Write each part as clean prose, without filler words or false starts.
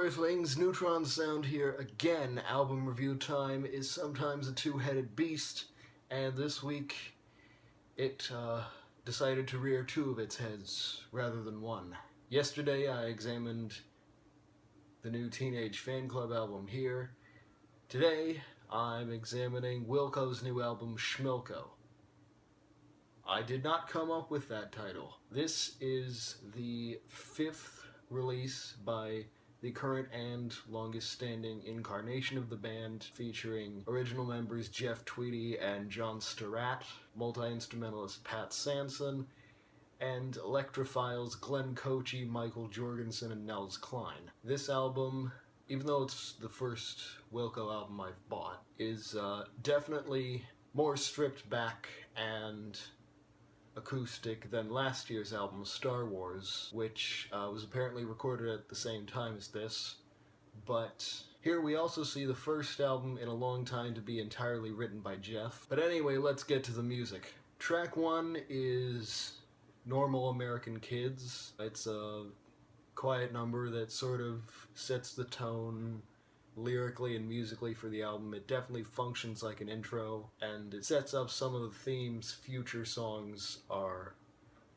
Earthlings, Neutron Sound here again. Album review time is sometimes a two-headed beast, and this week it decided to rear two of its heads rather than one. Yesterday I examined the new Teenage Fan Club album Here. Today I'm examining Wilco's new album Schmilco. I did not come up with that title. This is the fifth release by the current and longest-standing incarnation of the band, featuring original members Jeff Tweedy and John Sturratt, multi-instrumentalist Pat Sanson, and Electrophiles Glenn Cochi, Michael Jorgensen, and Nels Cline. This album, even though it's the first Wilco album I've bought, is definitely more stripped back and acoustic than last year's album Star Wars, which was apparently recorded at the same time as this. But here we also see the first album in a long time to be entirely written by Jeff. But anyway, let's get to the music. Track 1 is Normal American Kids. It's a quiet number that sort of sets the tone lyrically and musically for the album. It definitely functions like an intro, and it sets up some of the themes future songs are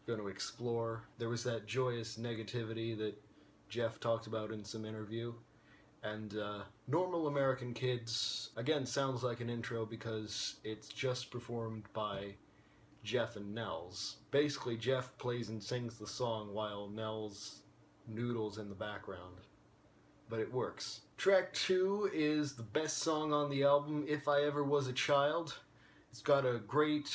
going to explore. There was that joyous negativity that Jeff talked about in some interview, and Normal American Kids, again, sounds like an intro because it's just performed by Jeff and Nels. Basically, Jeff plays and sings the song while Nels noodles in the background, but it works. Track 2 is the best song on the album, If I Ever Was a Child. It's got a great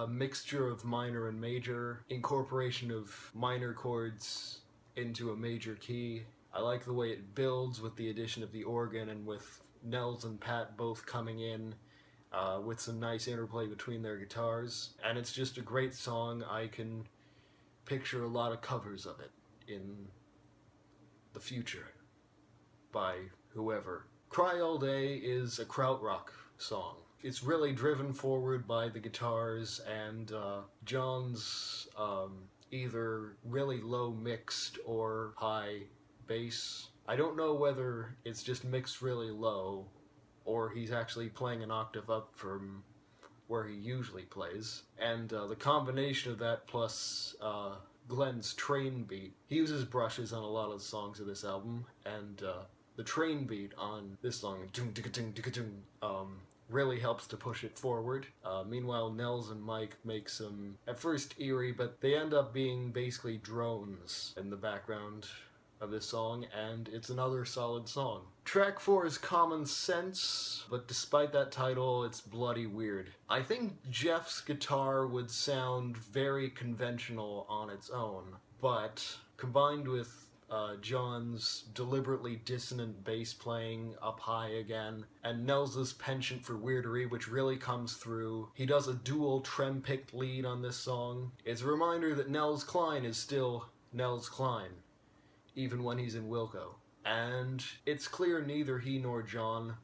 mixture of minor and major, incorporation of minor chords into a major key. I like the way it builds with the addition of the organ and with Nels and Pat both coming in with some nice interplay between their guitars. And it's just a great song. I can picture a lot of covers of it in the future by whoever. Cry All Day is a krautrock song. It's really driven forward by the guitars and John's either really low mixed or high bass. I don't know whether it's just mixed really low or he's actually playing an octave up from where he usually plays. And the combination of that plus Glenn's train beat. He uses brushes on a lot of the songs of this album, and the train beat on this song really helps to push it forward. Meanwhile, Nels and Mike make some, at first eerie, but they end up being basically drones in the background of this song, and it's another solid song. Track 4 is Common Sense, but despite that title, it's bloody weird. I think Jeff's guitar would sound very conventional on its own, but combined with John's deliberately dissonant bass playing up high again, and Nels' penchant for weirdery, which really comes through. He does a dual trem-picked lead on this song. It's a reminder that Nels Cline is still Nels Cline, even when he's in Wilco. And it's clear neither he nor John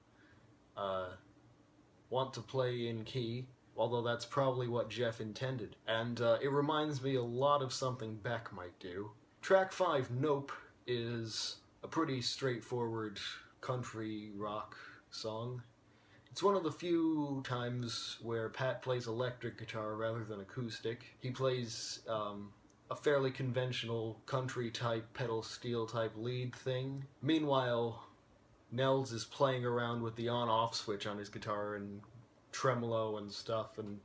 want to play in key, although that's probably what Jeff intended. And it reminds me a lot of something Beck might do. Track 5, Nope, is a pretty straightforward country rock song. It's one of the few times where Pat plays electric guitar rather than acoustic. He plays a fairly conventional country-type, pedal steel type lead thing. Meanwhile, Nels is playing around with the on-off switch on his guitar and tremolo and stuff, and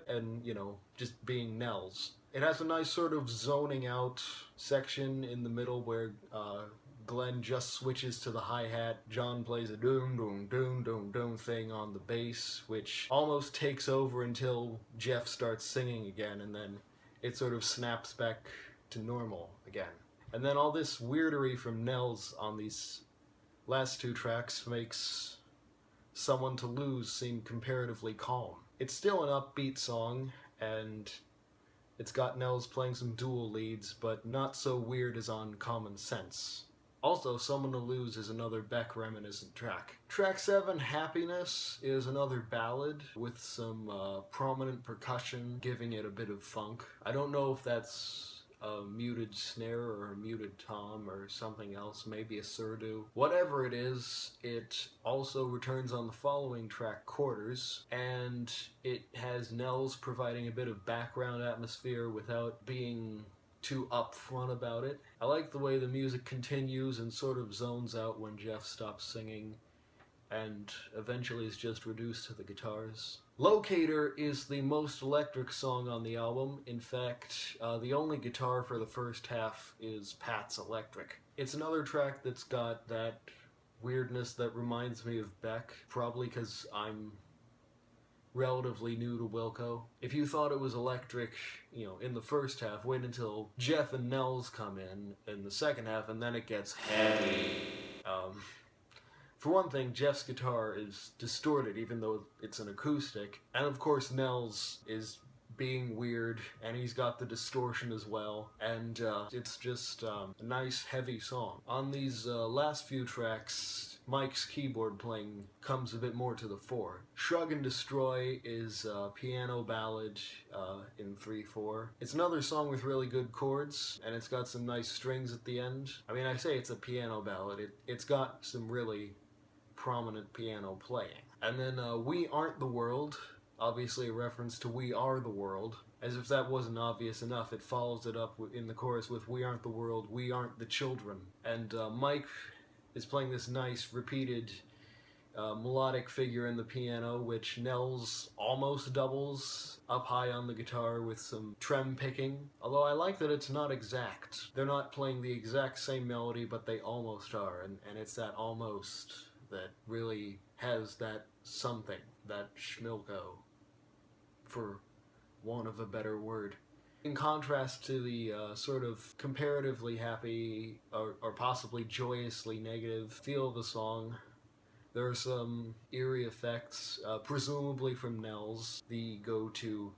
and, you know, just being Nels. It has a nice sort of zoning out section in the middle where Glenn just switches to the hi-hat. John plays a doom-doom-doom-doom-doom thing on the bass, which almost takes over until Jeff starts singing again, and then it sort of snaps back to normal again. And then all this weirdery from Nels on these last two tracks makes Someone to Lose seem comparatively calm. It's still an upbeat song, and it's got Nels playing some dual leads, but not so weird as on Common Sense. Also, Someone to Lose is another Beck reminiscent track. Track 7, Happiness, is another ballad with some prominent percussion giving it a bit of funk. I don't know if that's a muted snare or a muted tom or something else, maybe a surdo. Whatever it is, it also returns on the following track, Quarters, and it has Nels providing a bit of background atmosphere without being too upfront about it. I like the way the music continues and sort of zones out when Jeff stops singing and eventually is just reduced to the guitars. Locator is the most electric song on the album. In fact, the only guitar for the first half is Pat's electric. It's another track that's got that weirdness that reminds me of Beck, probably because I'm relatively new to Wilco. If you thought it was electric, in the first half, wait until Jeff and Nels come in the second half, and then it gets heavy. For one thing, Jeff's guitar is distorted, even though it's an acoustic. And of course, Nels is being weird, and he's got the distortion as well. And it's just a nice, heavy song. On these last few tracks, Mike's keyboard playing comes a bit more to the fore. Shrug and Destroy is a piano ballad in 3/4. It's another song with really good chords, and it's got some nice strings at the end. I mean, I say it's a piano ballad. It's got some really prominent piano playing. And then We Aren't the World, obviously a reference to We Are the World. As if that wasn't obvious enough, it follows it up in the chorus with We Aren't the World, We Aren't the Children. And Mike is playing this nice repeated melodic figure in the piano, which Nels almost doubles up high on the guitar with some trem picking. Although I like that it's not exact. They're not playing the exact same melody, but they almost are, and it's that almost that really has that something, that Schmilco, for want of a better word. In contrast to the sort of comparatively happy or possibly joyously negative feel of the song, there are some eerie effects, presumably from Nels, the go-to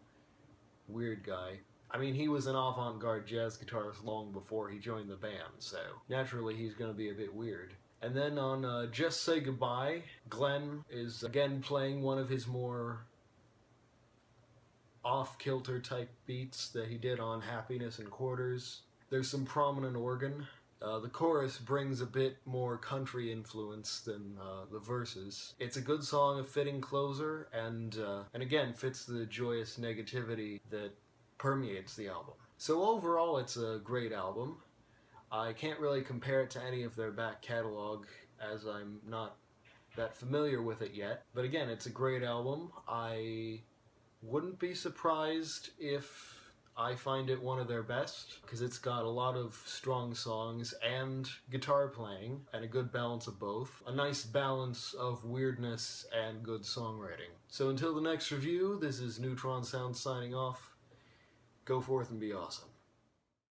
weird guy. I mean, he was an avant-garde jazz guitarist long before he joined the band, so naturally he's going to be a bit weird. And then on Just Say Goodbye, Glenn is again playing one of his more off-kilter type beats that he did on Happiness and Quarters. There's some prominent organ. The chorus brings a bit more country influence than the verses. It's a good song, a fitting closer, and again fits the joyous negativity that permeates the album. So overall, it's a great album. I can't really compare it to any of their back catalog, as I'm not that familiar with it yet. But again, it's a great album. I wouldn't be surprised if I find it one of their best, because it's got a lot of strong songs and guitar playing, and a good balance of both. A nice balance of weirdness and good songwriting. So until the next review, this is Neutron Sound signing off. Go forth and be awesome.